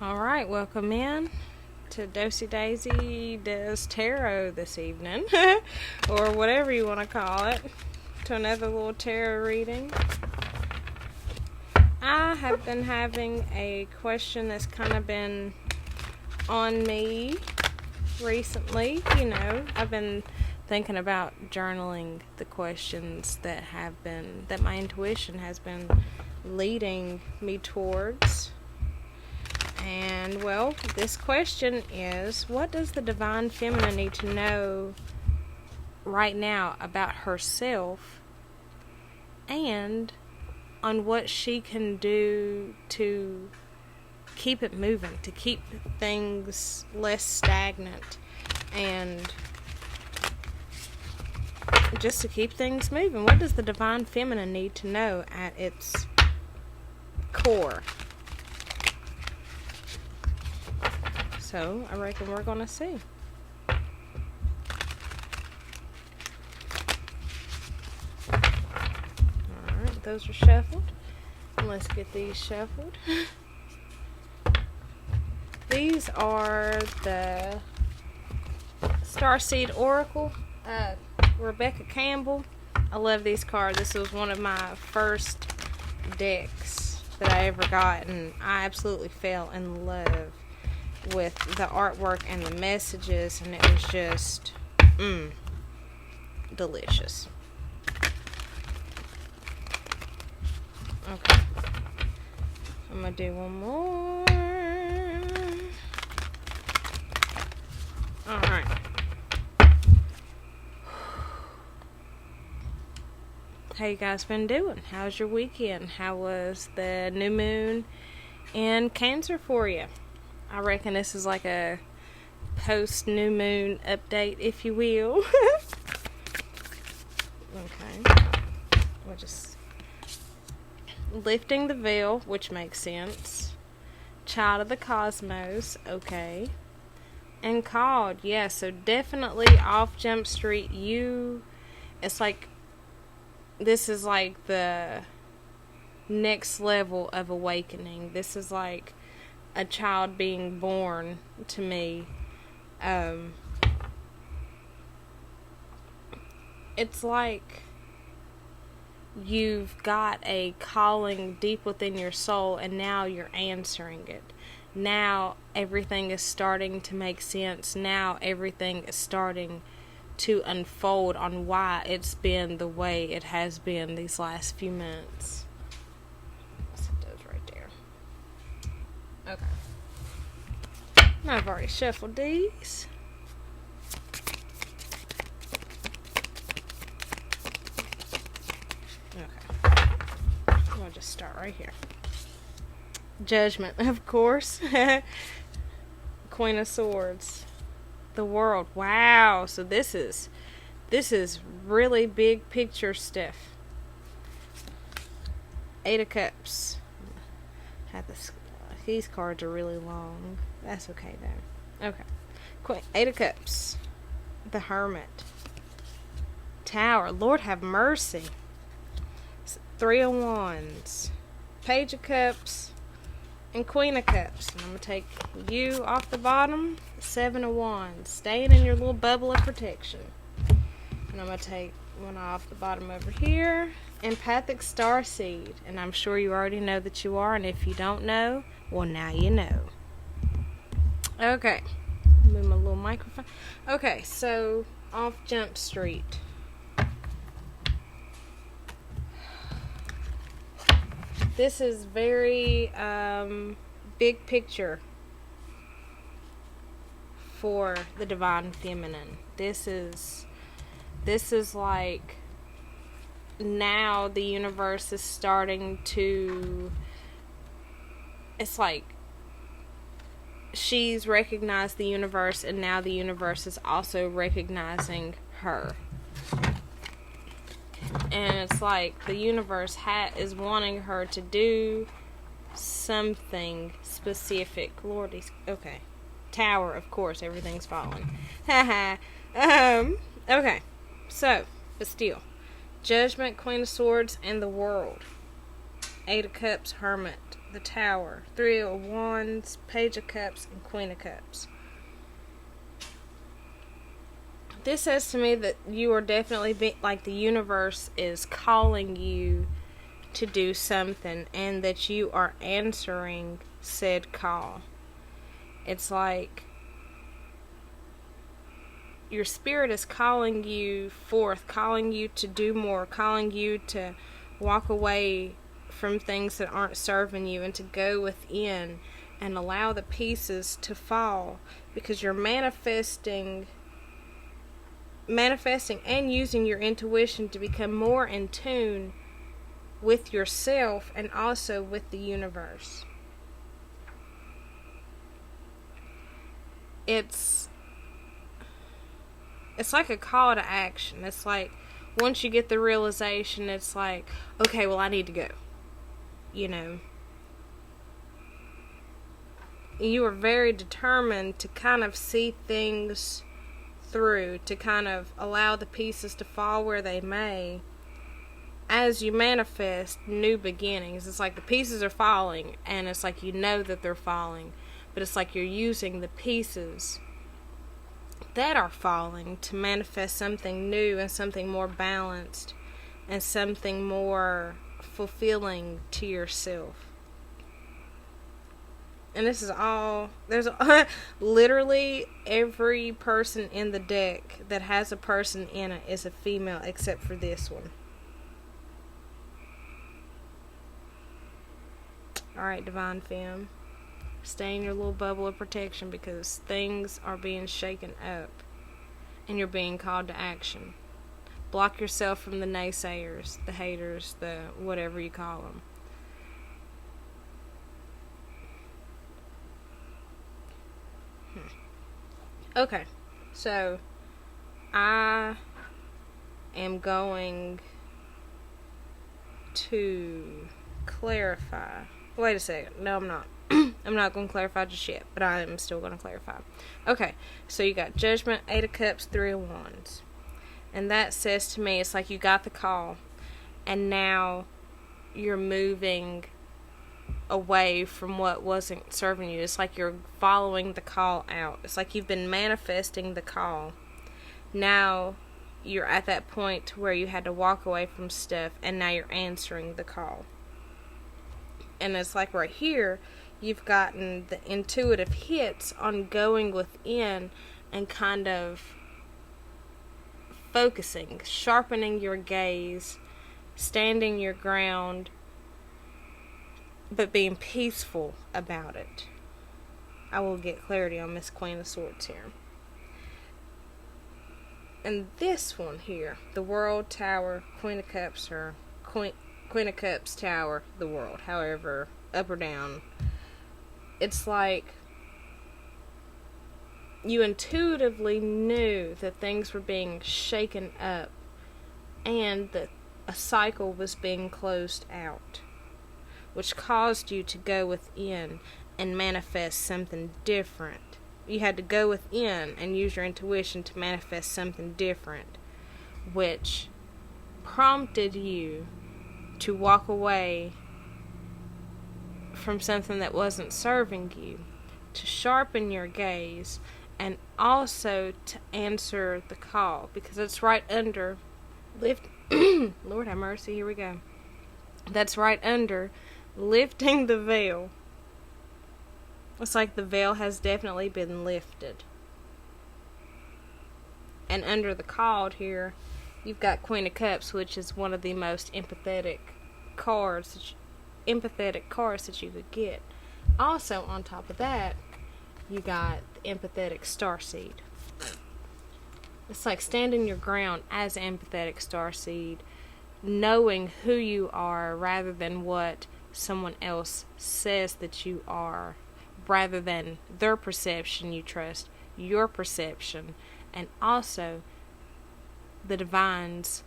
Alright, welcome in to Dosey Daisy Does Tarot this evening, or whatever you want to call it, to another little tarot reading. I have been having a question that's kind of been on me recently. I've been thinking about journaling the questions that my intuition has been leading me towards. And, well, this question is, what does the Divine Feminine need to know right now about herself and on what she can do to keep it moving, to keep things less stagnant, and just to keep things moving? What does the Divine Feminine need to know at its core? So, I reckon we're going to see. Alright, those are shuffled. Let's get these shuffled. These are the Starseed Oracle, Rebecca Campbell. I love these cards. This was one of my first decks that I ever got, and I absolutely fell in love with the artwork and the messages, and it was just delicious. Okay, I'm gonna do one more. Alright, how you guys been doing? How's your weekend? How was the new moon in Cancer for you? I reckon this is like a post-new moon update, if you will. Okay. We're just lifting the veil, which makes sense. Child of the Cosmos, okay. And called, yeah, so definitely off Jump Street, it's like, this is like the next level of awakening. This is like a child being born to me. It's like you've got a calling deep within your soul, and now you're answering it. Now everything is starting to make sense. Now everything is starting to unfold on why it's been the way it has been these last few months. Okay. I've already shuffled these. Okay. I'll just start right here. Judgment, of course. Queen of Swords. The World. Wow. So this is really big picture stuff. Eight of Cups. These cards are really long. That's okay though. Okay. Eight of Cups. The Hermit. Tower. Lord have mercy. Three of Wands. Page of Cups. And Queen of Cups. And I'm going to take you off the bottom. Seven of Wands. Staying in your little bubble of protection. And I'm going to take one off the bottom over here. Empathic Starseed. And I'm sure you already know that you are. And if you don't know, well, now you know. Okay. Move my little microphone. Okay, so off Jump Street. This is very big picture for the Divine Feminine. This is like, now the universe is starting to, it's like she's recognized the universe, and now the universe is also recognizing her. And it's like the universe is wanting her to do something specific. Lordy, okay. Tower, of course, everything's falling. Haha. Okay. So, but still. Judgment, Queen of Swords, and the World. Eight of Cups, Hermit. the Tower, Three of Wands, Page of Cups, and Queen of Cups. This says to me that you are definitely like the universe is calling you to do something, and that you are answering said call. It's like your spirit is calling you forth, calling you to do more, calling you to walk away from things that aren't serving you and to go within and allow the pieces to fall, because you're manifesting and using your intuition to become more in tune with yourself and also with the universe. It's like a call to action. It's like once you get the realization, it's like, okay, well, I need to go. You know, you are very determined to kind of see things through, to kind of allow the pieces to fall where they may as you manifest new beginnings. It's like the pieces are falling, and it's like you know that they're falling, but it's like you're using the pieces that are falling to manifest something new and something more balanced and something more fulfilling to yourself. And this is all, there's literally every person in the deck that has a person in it is a female except for this one. Alright, Divine Femme, stay in your little bubble of protection, because things are being shaken up and you're being called to action. Block yourself from the naysayers, the haters, the whatever you call them. Okay, so I am going to clarify. Wait a second. No, I'm not. I'm not going to clarify just yet, but I am still going to clarify. Okay, so you got Judgment, Eight of Cups, Three of Wands. And that says to me, it's like you got the call, and now you're moving away from what wasn't serving you. It's like you're following the call out. It's like you've been manifesting the call. Now you're at that point where you had to walk away from stuff, and now you're answering the call. And it's like right here, you've gotten the intuitive hits on going within and kind of focusing, sharpening your gaze, standing your ground, but being peaceful about it. I will get clarity on Miss Queen of Swords here. And this one here, the World, Tower, Queen of Cups, or Queen of Cups, Tower, the World, however, up or down. It's like you intuitively knew that things were being shaken up and that a cycle was being closed out, which caused you to go within and manifest something different. You had to go within and use your intuition to manifest something different, which prompted you to walk away from something that wasn't serving you, to sharpen your gaze, and also to answer the call, because it's right under Lord have mercy, here we go. That's right under lifting the veil. It's like the veil has definitely been lifted. And under the called here, you've got Queen of Cups, which is one of the most empathetic cards that you could get. Also, on top of that, you got the empathetic starseed. It's like standing your ground as an empathetic starseed, knowing who you are rather than what someone else says that you are, rather than their perception. You trust your perception, and also the divine's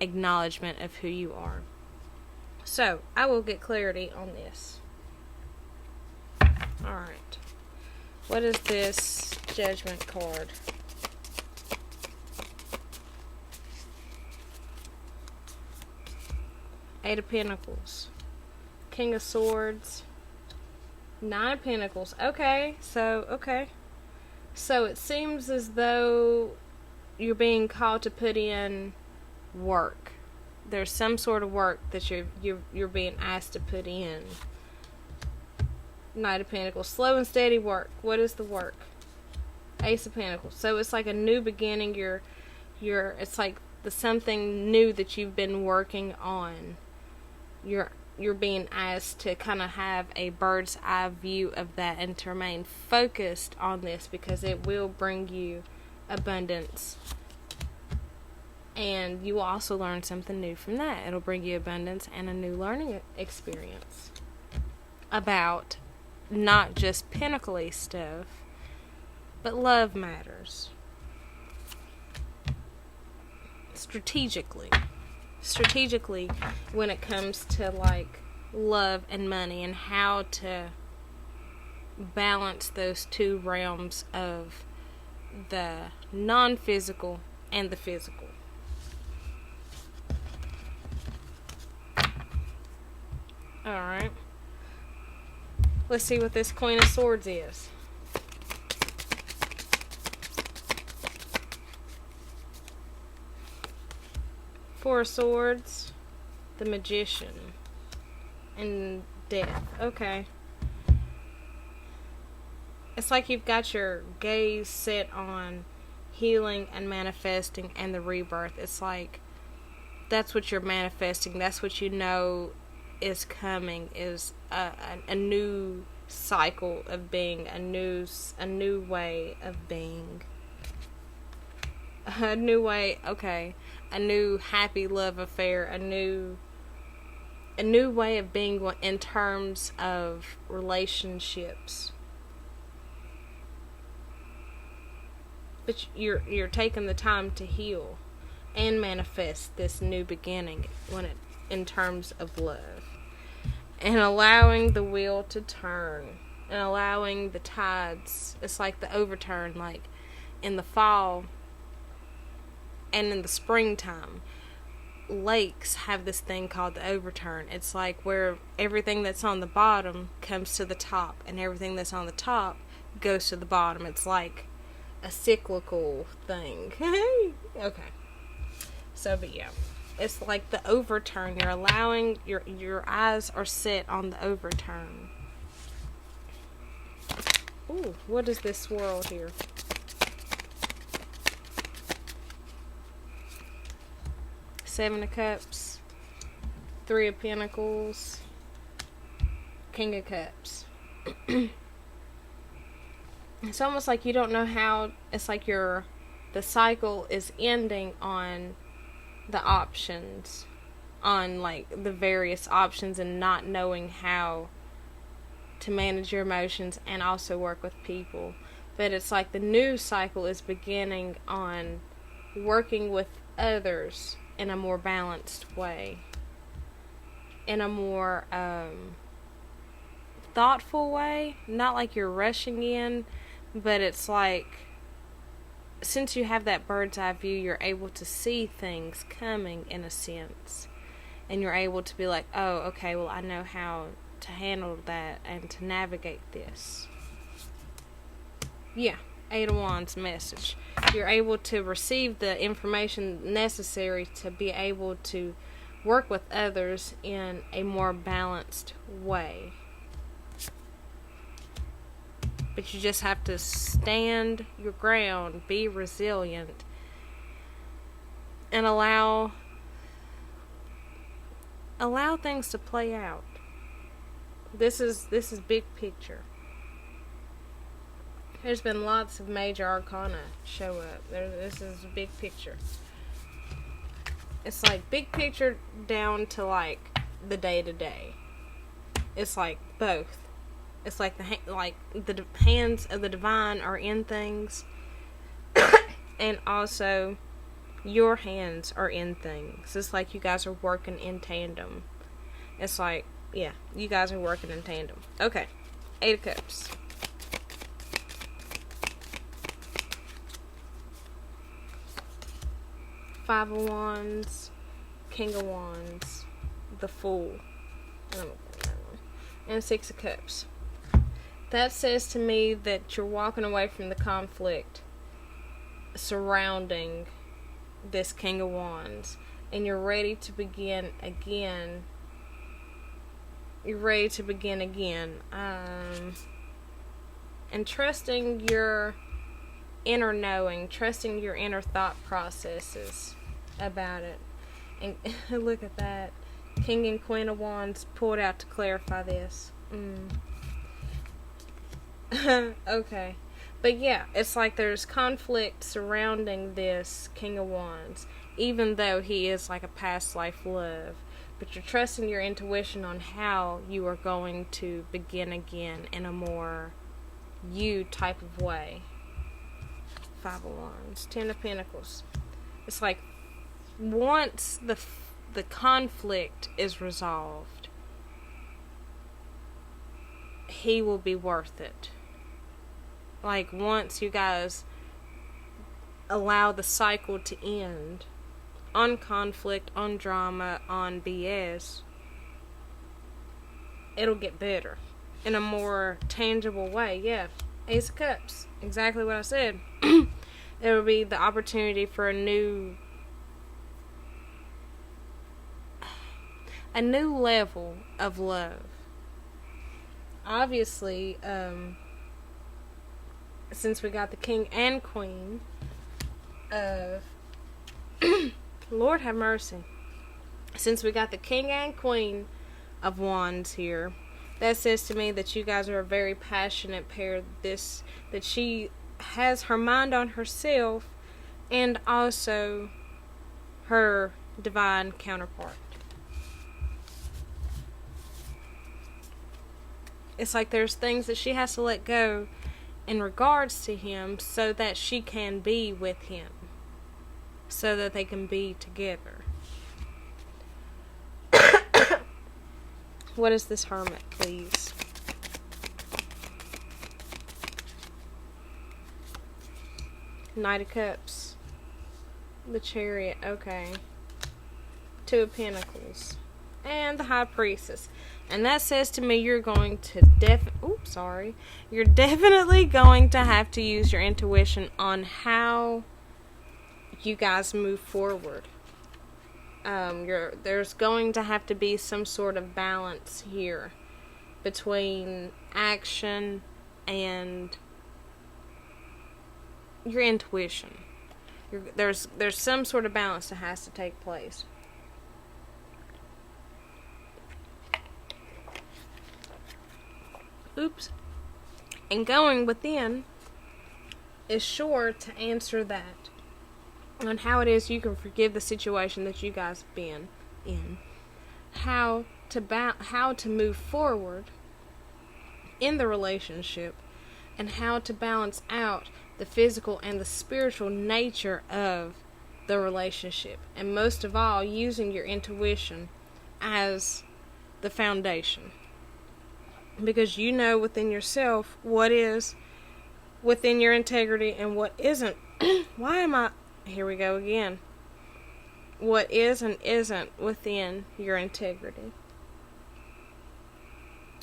acknowledgement of who you are. So, I will get clarity on this. Alright. What is this Judgment card? Eight of Pentacles. King of Swords, Nine of Pentacles. Okay, so it seems as though you're being called to put in work. There's some sort of work that you're being asked to put in. Knight of Pentacles, slow and steady work. What is the work? Ace of Pentacles. So it's like a new beginning. It's like something new that you've been working on. You're being asked to kind of have a bird's eye view of that and to remain focused on this, because it will bring you abundance. And you will also learn something new from that. It'll bring you abundance and a new learning experience about not just pinnacle-y stuff, but love matters. Strategically, when it comes to like love and money, and how to balance those two realms of the non-physical and the physical. Alright. Let's see what this Queen of Swords is. Four of Swords, the Magician, and Death. Okay. It's like you've got your gaze set on healing and manifesting and the rebirth. It's like that's what you're manifesting. That's what you know is coming, is a new cycle of being, a new way of being. A new way, okay. A new happy love affair, a new way of being in terms of relationships. But you're taking the time to heal and manifest this new beginning in terms of love, and allowing the wheel to turn, and allowing the tides. It's like the overturn, like in the fall and in the springtime. Lakes have this thing called the overturn. It's like where everything that's on the bottom comes to the top, and everything that's on the top goes to the bottom. It's like a cyclical thing. Okay. So, but yeah. It's like the overturn. You're allowing, your eyes are set on the overturn. Ooh, what is this swirl here? Seven of Cups, Three of Pentacles, King of Cups. It's almost like you don't know how. It's like the cycle is ending on the options, on like the various options, and not knowing how to manage your emotions and also work with people. But it's like the new cycle is beginning on working with others in a more balanced way, in a more thoughtful way. Not like you're rushing in, but it's like, since you have that bird's eye view, you're able to see things coming in a sense, and you're able to be like, oh, okay, well, I know how to handle that and to navigate this. Yeah. Eight of Wands message. You're able to receive the information necessary to be able to work with others in a more balanced way. But you just have to stand your ground, be resilient, and allow things to play out. This is big picture. There's been lots of major arcana show up. This is a big picture. It's like big picture down to like the day to day. It's like both. It's like the hands of the divine are in things, and also your hands are in things. It's like you guys are working in tandem. It's like, yeah, you guys are working in tandem. Okay, Eight of Cups. Five of Wands, King of Wands, the Fool. And I'm gonna put that one. and Six of Cups. That says to me that you're walking away from the conflict surrounding this King of Wands, and you're ready to begin again. You're ready to begin again. And trusting your inner knowing, trusting your inner thought processes about it. And look at that. King and Queen of Wands pulled out to clarify this. Okay. But yeah, it's like there's conflict surrounding this King of Wands, even though he is like a past life love. But you're trusting your intuition on how you are going to begin again in a more you type of way. Five of Wands, Ten of Pentacles. It's like once the conflict is resolved, he will be worth it. Like once you guys allow the cycle to end on conflict, on drama, on BS, it'll get better in a more tangible way. Yeah, Ace of Cups, exactly what I said. There will be the opportunity for a new level of love. Obviously, since we got the King and Queen of Lord have mercy. Since we got the King and Queen of Wands here, that says to me that you guys are a very passionate pair. That she has her mind on herself and also her divine counterpart. It's like there's things that she has to let go in regards to him so that she can be with him, so that they can be together. What is this Hermit, please? Knight of Cups, the Chariot, okay, Two of Pentacles, and the High Priestess. And that says to me you're going to you're definitely going to have to use your intuition on how you guys move forward. There's going to have to be some sort of balance here between action and your intuition. There's some sort of balance that has to take place. Oops. And going within is sure to answer that on how it is you can forgive the situation that you guys have been in. How to move forward in the relationship, and how to balance out the physical and the spiritual nature of the relationship. And most of all, using your intuition as the foundation. Because you know within yourself what is within your integrity and what isn't. Here we go again. What is and isn't within your integrity.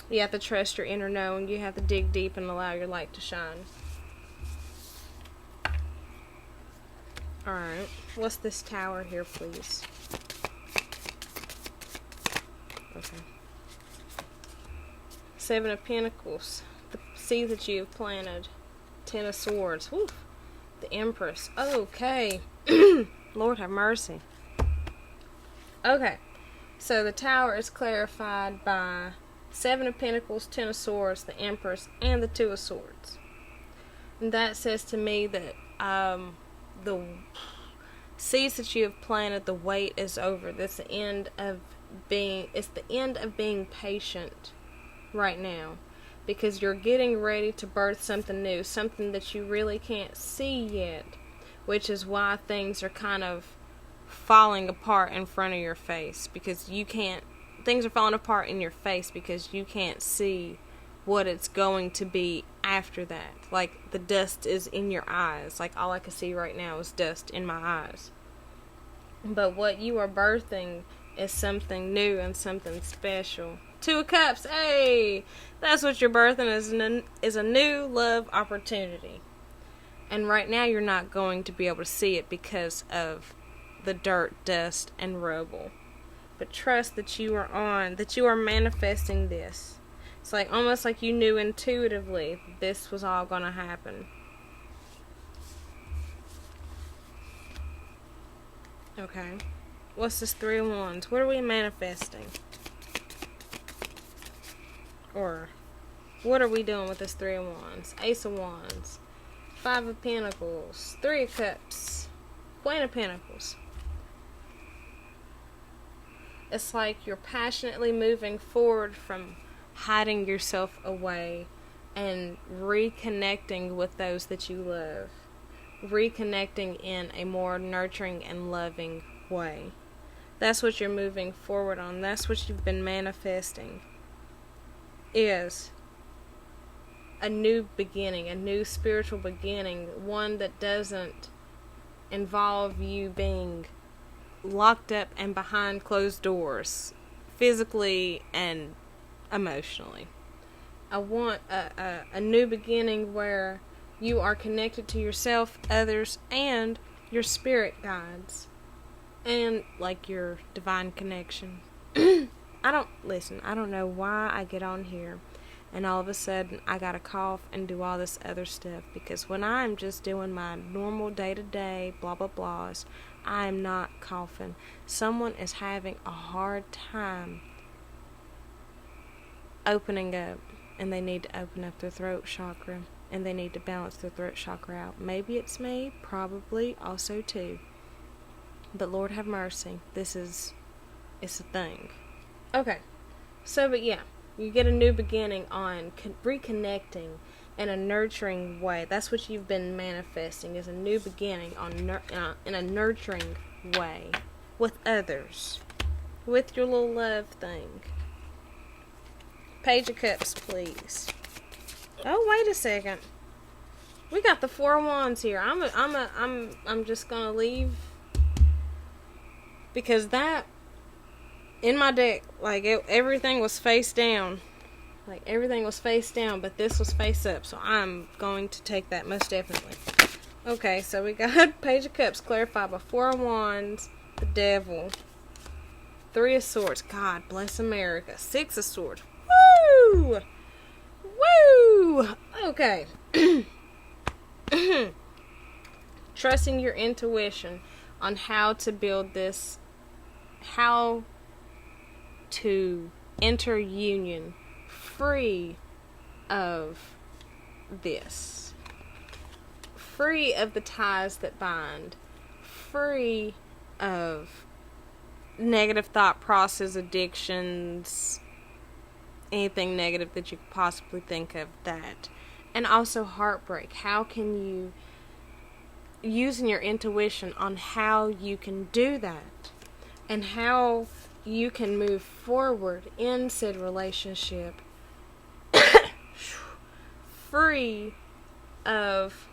You have to trust your inner knowing. You have to dig deep and allow your light to shine. Alright. What's this Tower here, please? Okay. Seven of Pentacles. The seed that you have planted. Ten of Swords. Whew. The Empress. Okay. Lord have mercy. Okay. So the Tower is clarified by Seven of Pentacles, Ten of Swords, the Empress, and the Two of Swords. And that says to me that the seeds that you have planted, the wait is over. That's the end of being patient right now, because you're getting ready to birth something new, something that you really can't see yet, which is why things are kind of falling apart in front of your face, because things are falling apart in your face because you can't see what it's going to be after that. Like, the dust is in your eyes. Like, all I can see right now is dust in my eyes. But what you are birthing is something new and something special. Two of Cups. Hey, that's what you're birthing is a new love opportunity. And right now you're not going to be able to see it because of the dirt, dust, and rubble. But trust that you are manifesting this. It's like almost like you knew intuitively this was all going to happen. Okay. What's this Three of Wands? What are we manifesting? Or what are we doing with this Three of Wands? Ace of Wands. Five of Pentacles. Three of Cups. Queen of Pentacles. It's like you're passionately moving forward from hiding yourself away and reconnecting with those that you love. Reconnecting in a more nurturing and loving way. That's what you're moving forward on. That's what you've been manifesting. Is a new beginning, a new spiritual beginning, one that doesn't involve you being locked up and behind closed doors, physically and emotionally. I want a new beginning where you are connected to yourself, others, and your spirit guides, and like your divine connection. I don't know why I get on here and all of a sudden I gotta cough and do all this other stuff, because when I'm just doing my normal day-to-day blah blah blahs, I am not coughing. Someone is having a hard time opening up, and they need to open up their throat chakra, and they need to balance their throat chakra out. Maybe it's me, probably also too, but Lord have mercy, it's a thing. Okay, so but yeah, you get a new beginning on reconnecting in a nurturing way. That's what you've been manifesting, is a new beginning on in a nurturing way with others, with your little love thing. Page of Cups, please. Oh, wait a second. We got the Four of Wands here. I'm just gonna leave, because that in my deck, like everything was face down. Like everything was face down, but this was face up. So I'm going to take that most definitely. Okay, so we got Page of Cups clarified by Four of Wands, the Devil, Three of Swords, God bless America, Six of Swords. Woo! Woo! Okay. Trusting your intuition on how to build this, how to enter union free of this, free of the ties that bind, free of negative thought process, addictions, anything negative that you could possibly think of, that. And also heartbreak. How can you, using your intuition on how you can do that, and how you can move forward in said relationship free of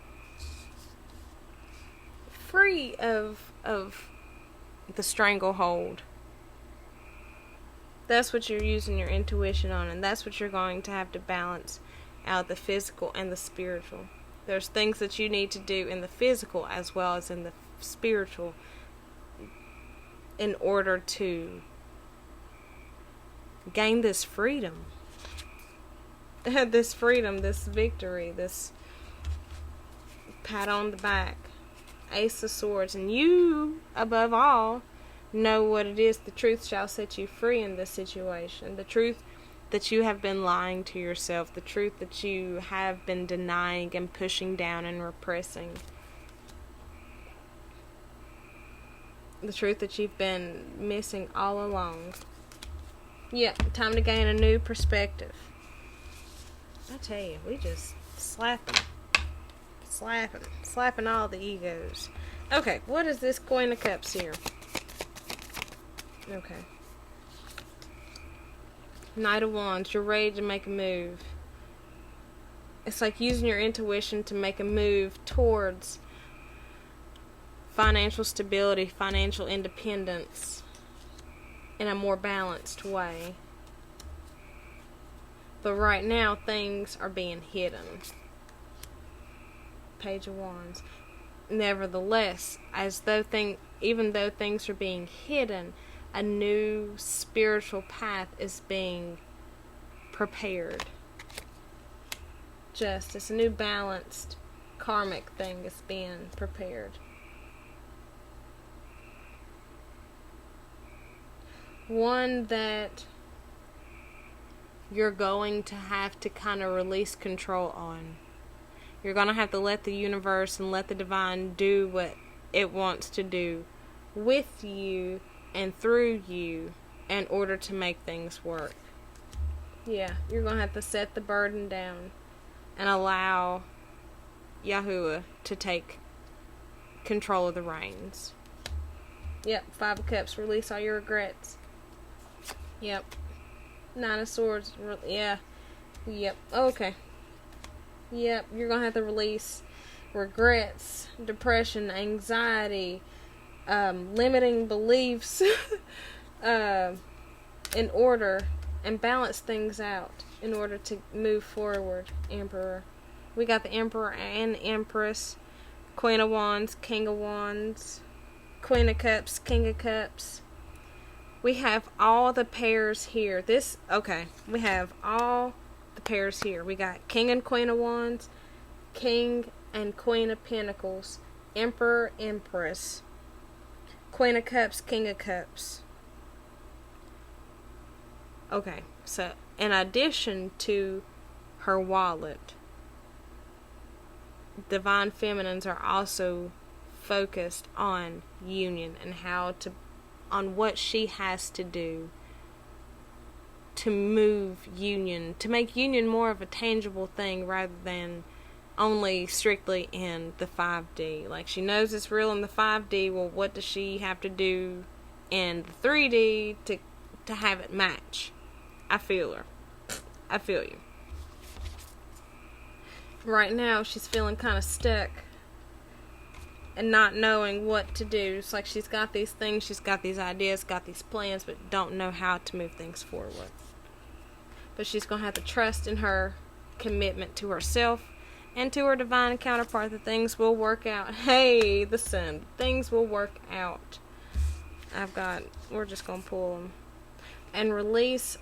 the stranglehold. That's what you're using your intuition on, and that's what you're going to have to balance out, the physical and the spiritual. There's things that you need to do in the physical as well as in the spiritual in order to gain this freedom. This freedom, this victory, this pat on the back. Ace of Swords. And you, above all, know what it is. The truth shall set you free in this situation. The truth that you have been lying to yourself. The truth that you have been denying and pushing down and repressing. The truth that you've been missing all along. Yeah, time to gain a new perspective. I tell you, we just slapping all the egos. Okay, what is this Queen of Cups here? Okay. Knight of Wands, you're ready to make a move. It's like using your intuition to make a move towards financial stability, financial independence in a more balanced way. But right now, things are being hidden. Page of Wands. Nevertheless, even though things are being hidden, a new spiritual path is being prepared. Justice, a new balanced karmic thing is being prepared. One that you're going to have to kind of release control on. You're going to have to let the universe and let the divine do what it wants to do with you and through you in order to make things work. Yeah, you're going to have to set the burden down and allow Yahuwah to take control of the reins. Yep, 5 of Cups, release all your regrets. Yep. 9 of Swords, yeah. Yep, okay. Yep, you're going to have to release regrets, depression, anxiety, limiting beliefs in order, and balance things out in order to move forward, Emperor. We got the Emperor and Empress, Queen of Wands, King of Wands, Queen of Cups, King of Cups. We have all the pairs here. We have all the pairs here. We got King and Queen of Wands, King and Queen of Pentacles, Emperor, Empress, Queen of Cups, King of Cups. Okay, so in addition to her wallet, Divine Feminines are also focused on union and on what she has to do to move union, to make union more of a tangible thing rather than only strictly in the 5D. Like, she knows it's real in the 5D, well, what does she have to do in the 3D to have it match? I feel her. I feel you. Right now, she's feeling kind of stuck and not knowing what to do. It's like she's got these things, she's got these ideas, got these plans, but don't know how to move things forward. But she's going to have to trust in her commitment to herself and to her divine counterpart that things will work out. Hey, the Sun. Things will work out. We're just going to pull them. And release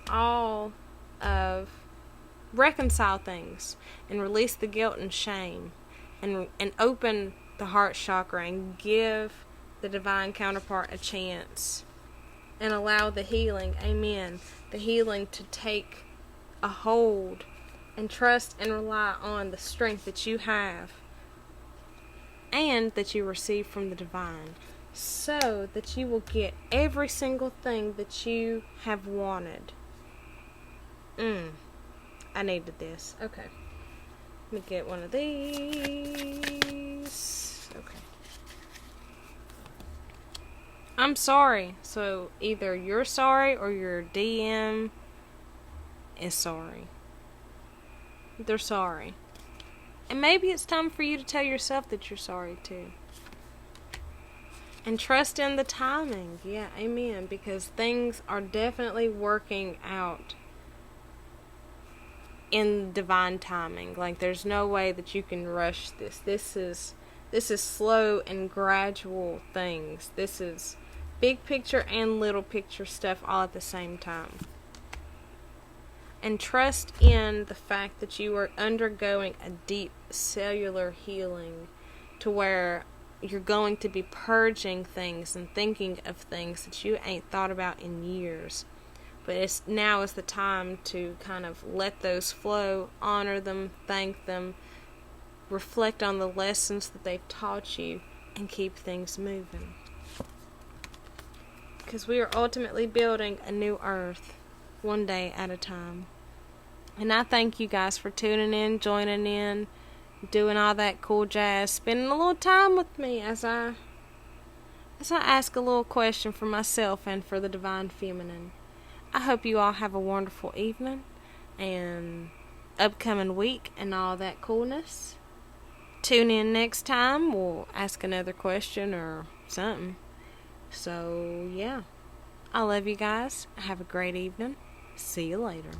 reconcile things. And release the guilt and shame. And open the heart chakra and give the divine counterpart a chance. And allow the healing, amen, the healing to take a hold. And trust and rely on the strength that you have and that you receive from the divine, so that you will get every single thing that you have wanted. I needed this. Okay. Let me get one of these. Okay. I'm sorry. So either you're sorry or your DM is sorry. They're sorry. And maybe it's time for you to tell yourself that you're sorry too. And trust in the timing. Yeah, amen. Because things are definitely working out in divine timing. Like, there's no way that you can rush this. This is slow and gradual things. This is big picture and little picture stuff all at the same time. And trust in the fact that you are undergoing a deep cellular healing to where you're going to be purging things and thinking of things that you ain't thought about in years. But now is the time to kind of let those flow, honor them, thank them, reflect on the lessons that they've taught you, and keep things moving. Because we are ultimately building a new earth, one day at a time. And I thank you guys for tuning in, joining in, doing all that cool jazz, spending a little time with me as I ask a little question for myself and for the Divine Feminine. I hope you all have a wonderful evening and upcoming week and all that coolness. Tune in next time. We'll ask another question or something. So, yeah. I love you guys. Have a great evening. See you later.